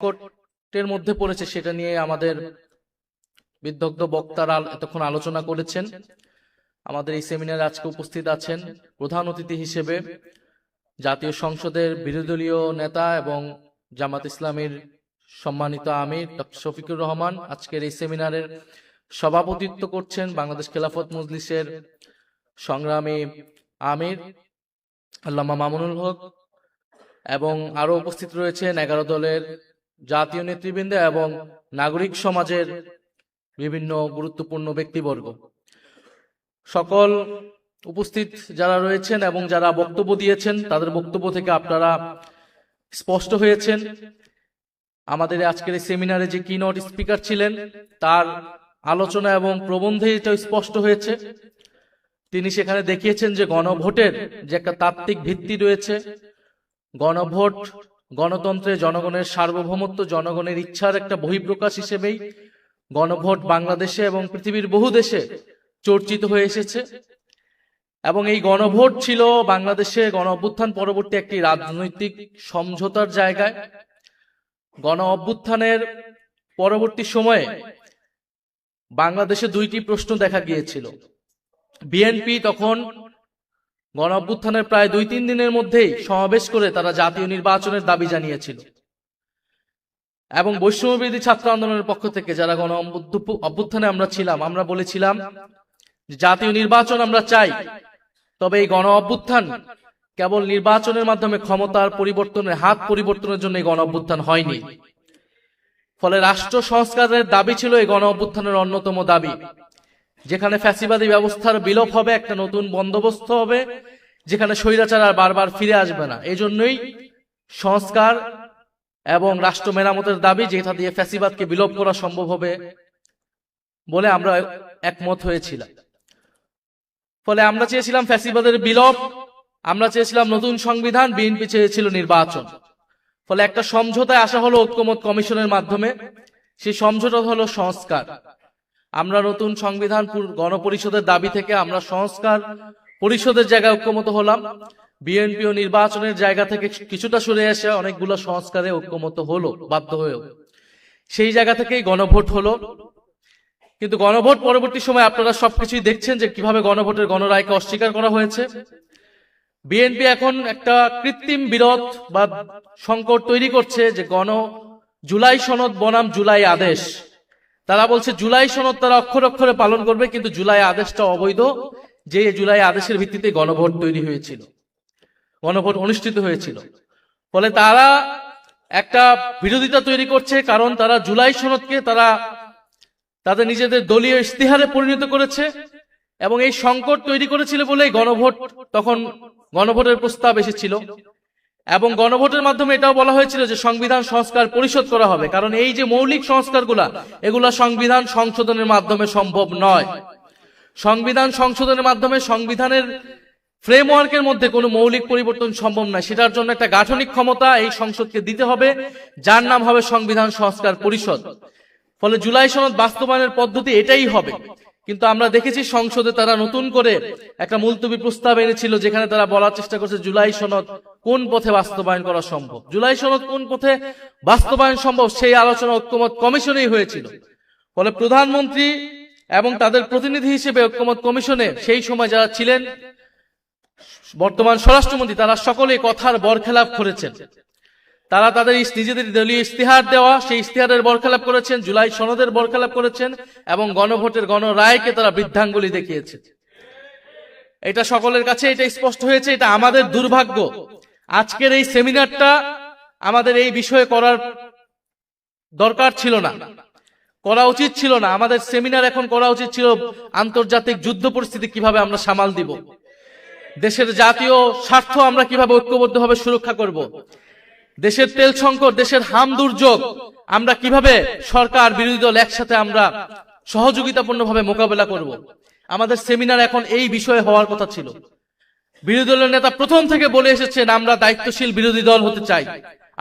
সংকটের মধ্যে পড়েছে সেটা নিয়ে আমাদের বিদগ্ধ বক্তারা এতক্ষণ আলোচনা করেছেন। আমাদের এই সেমিনারে আজকে উপস্থিত আছেন প্রধান অতিথি হিসেবে জাতীয় সংসদের বিরোধী দলীয় নেতা এবং জামাত ইসলামীর সম্মানিত আমির ডক্টর শফিকুর রহমান। আজকের এই সেমিনারের সভাপতিত্ব করছেন বাংলাদেশ খেলাফত মজলিসের সংগ্রামী আমির আল্লামা মামুনুল হক, এবং আরো উপস্থিত রয়েছেন 11 দলের জাতীয় নেতৃবৃন্দ এবং নাগরিক সমাজের বিভিন্ন গুরুত্বপূর্ণ ব্যক্তিবর্গ। সকল উপস্থিত যারা রয়েছেন এবং যারা বক্তব্য দিয়েছেন তাদের বক্তব্য থেকে আপনারা স্পষ্ট হয়েছেন। আমাদের আজকের এই সেমিনারে যে কিনোট স্পিকার ছিলেন তার আলোচনা এবং প্রবন্ধে এটা স্পষ্ট হয়েছে। তিনি সেখানে দেখিয়েছেন যে গণভোটের যে একটা তাত্ত্বিক ভিত্তি রয়েছে, গণভোট গণতন্ত্রে জনগণের সার্বভৌমত্ব, জনগণের ইচ্ছার একটা বহিঃপ্রকাশ হিসেবেই গণভোট বাংলাদেশে এবং পৃথিবীর বহু দেশে চর্চিত হয়ে এসেছে। এবং এই গণভোট ছিল বাংলাদেশে গণ অভ্যুত্থান পরবর্তী একটি রাজনৈতিক সমঝোতার জায়গায়। গণ অভ্যুত্থানের পরবর্তী সময়ে বাংলাদেশে দুইটি প্রশ্ন দেখা গিয়েছিল। বিএনপি তখন গণ অভ্যুত্থানের প্রায় 2-3 দিনের মধ্যেই সমাবেশ করে তারা জাতীয় নির্বাচনের দাবি জানিয়েছিল, এবং বৈষম্যবিরোধী ছাত্র আন্দোলনের পক্ষ থেকে যারা গণ অভ্যুত্থানে আমরা ছিলাম, আমরা বলেছিলাম জাতীয় নির্বাচন আমরা চাই, তবে এই গণ অভ্যুত্থান কেবল নির্বাচনের মাধ্যমে ক্ষমতার পরিবর্তনের হাত পরিবর্তনের জন্য এই গণ অভ্যুত্থান হয়নি। ফলে রাষ্ট্র সংস্কারের দাবি ছিল এই গণ অভ্যুত্থানের অন্যতম দাবি, যেখানে ফ্যাসিবাদী ব্যবস্থার বিলোপ হবে, একটা নতুন বন্দোবস্ত হবে, যেখানে স্বৈরাচার আর বারবার ফিরে আসবে না। এই জন্যই সংস্কার এবং রাষ্ট্র মেরামতের দাবি, যেটা দিয়ে ফ্যাসিবাদকে বিলোপ করা সম্ভব হবে বলে আমরা একমত হয়েছিলাম। ফলে আমরা চেয়েছিলাম ফ্যাসিবাদের বিলোপ, আমরা চেয়েছিলাম নতুন সংবিধান, বিএনপি চেয়েছিল নির্বাচন। ফলে একটা সমঝোতায় আসা হলো ঐক্যমত কমিশনের মাধ্যমে। সেই সমঝোতা হলো সংস্কার। আমরা নতুন সংবিধান গণপরিষদের দাবি থেকে আমরা সংস্কার পরিষদের জায়গায় ঐক্যমত হলাম। বিএনপি ও নির্বাচনের জায়গা থেকে কিছুটা সরে এসে অনেকগুলো সংস্কারে ঐক্যমত হলো বাধ্য হয়েও। সেই জায়গা থেকেই গণভোট হলো। কিন্তু গণভোট পরবর্তী সময় আপনারা সবকিছুই দেখছেন যে কিভাবে গণভোটের গণরায়কে অস্বীকার করা হয়েছে। বিএনপি এখন একটা কৃত্রিম বিরোধ বা সংকট তৈরি করছে যে জুলাই সনদ বনাম জুলাই আদেশ। তারা বলছে জুলাই সনদ তারা অক্ষরে অক্ষরে পালন করবে, কিন্তু জুলাই আদেশটা অবৈধ, যে জুলাই আদেশের ভিত্তিতে গণভোট তৈরি হয়েছিল, গণভোট অনুষ্ঠিত হয়েছিল। ফলে তারা একটা বিরোধিতা তৈরি করছে, কারণ তারা জুলাই সনদকে তারা তাদের নিজেদের দলীয় ইশতেহারে পরিণত করেছে, এবং এই সংকট তৈরি করেছিল বলেই গণভোটের প্রস্তাব এসেছিল। এবং গণভোটের মাধ্যমে এটাও বলা হয়েছিল যে সংবিধান সংস্কার পরিষদ করা হবে, কারণ এই যে মৌলিক সংস্কারগুলা এগুলা সংবিধান সংশোধনের মাধ্যমে সম্ভব নয়। সংবিধান সংশোধনের মাধ্যমে সংবিধানের ফ্রেমওয়ার্কের মধ্যে কোনো মৌলিক পরিবর্তন সম্ভব নয়। সেটার জন্য একটা গাঠনিক ক্ষমতা এই সংসদকে দিতে হবে, যার নাম হবে সংবিধান সংস্কার পরিষদ। ফলে জুলাই সনদ বাস্তবায়নের পদ্ধতি এটাই হবে। কিন্তু আমরা দেখেছি সংসদে তারা নতুন করে একটা মুলতবি প্রস্তাব এনেছিল, যেখানে তারা বলার চেষ্টা করছে জুলাই সনদ কোন পথে বাস্তবায়ন করা সম্ভব, জুলাই সনদ কোন পথে বাস্তবায়ন সম্ভব, সেই আলোচনা ঐক্যমত কমিশনেই হয়েছিল। ফলে প্রধানমন্ত্রী এবং তাদের প্রতিনিধি হিসেবে ঐক্যমত কমিশনে সেই সময় যারা ছিলেন, বর্তমান স্বরাষ্ট্রমন্ত্রী, তারা সকলে কথার বরখেলাপ করেছেন। তারা তাদের নিজেদের দলীয় ইশতেহার দেওয়া সেই ইশতেহারের বরখেলাপ করেছেন, জুলাই সনদের বরখেলাপ করেছেন, এবং গণভোটের গণরায়কে তারা বৃদ্ধাঙ্গুলি দেখিয়েছে। এটা সকলের কাছে এটা স্পষ্ট হয়েছে। এটা আমাদের দুর্ভাগ্য। আজকের এই সেমিনারটা আমাদের এই বিষয়ে করার দরকার ছিল না, করা উচিত ছিল না। আমাদের সেমিনার এখন করা উচিত ছিল আন্তর্জাতিক যুদ্ধ পরিস্থিতি কিভাবে আমরা সামাল দিব, দেশের জাতীয় স্বার্থ আমরা কিভাবে ঐক্যবদ্ধভাবে সুরক্ষা করব, দেশের তেল সংকট, দেশের হাম দুর্যোগ আমরা কিভাবে সরকার বিরোধী দল একসাথে আমরা সহযোগিতাপূর্ণভাবে মোকাবেলা করব। আমাদের সেমিনার এখন এই বিষয়ে হওয়ার কথা ছিল। বিরোধী দলের নেতা প্রথম থেকে বলে এসেছেন আমরা দায়িত্বশীল বিরোধী দল হতে চাই,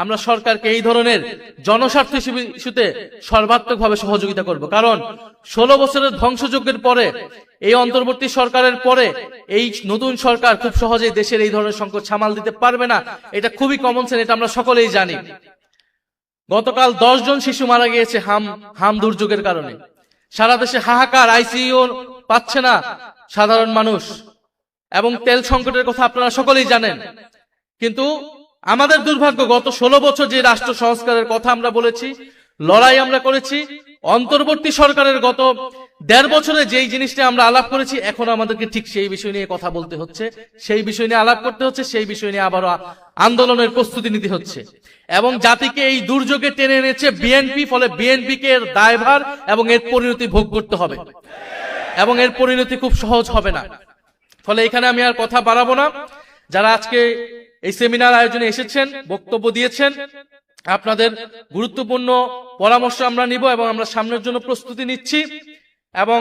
আমরা সরকারকে এই ধরনের জনস্বার্থ ইস্যুতে সর্বাত্মকভাবে সহযোগিতা করব। কারণ 16 বছরের ধ্বংসযজ্ঞের পরে, এই অন্তর্বর্তী সরকারের পরে এই নতুন সরকার খুব সহজেই দেশের এই ধরনের সংকট সামাল দিতে পারবে না। এটা খুবই কমন সেন্স, এটা আমরা সকলেই জানি। গতকাল 10 জন শিশু মারা গিয়েছে হাম দুর্যোগের কারণে। সারা দেশে হাহাকার, আইসিইউ পাচ্ছে না সাধারণ মানুষ, এবং তেল সংকটের কথা আপনারা সকলেই জানেন। কিন্তু আমাদের দুর্ভাগ্য, গত 16 বছর যে রাষ্ট্র সংস্কারের কথা আমরা বলেছি, লড়াই আমরা করেছি, অন্তর্বর্তী সরকারের গত 1.5 বছরে যেই জিনিসটা আমরা আলাপ করেছি, এখন আমাদেরকে ঠিক সেই বিষয় নিয়ে কথা বলতে হচ্ছে, সেই বিষয় নিয়ে আলাপ করতে হচ্ছে, সেই বিষয় নিয়ে আবারও আন্দোলনের প্রস্তুতি নিতে হচ্ছে। এবং জাতিকে এই দুর্যোগে টেনে এনেছে বিএনপি, ফলে বিএনপিকে এর দায়ভার এবং এর পরিণতি ভোগ করতে হবে, এবং এর পরিণতি খুব সহজ হবে না। ফলে এখানে আমি আর কথা বাড়াবো না। যারা আজকে এই সেমিনার আয়োজনে এসেছেন, বক্তব্য দিয়েছেন, আপনাদের গুরুত্বপূর্ণ পরামর্শ আমরা নিব এবং আমরা সামনের জন্য প্রস্তুতি নিচ্ছি। এবং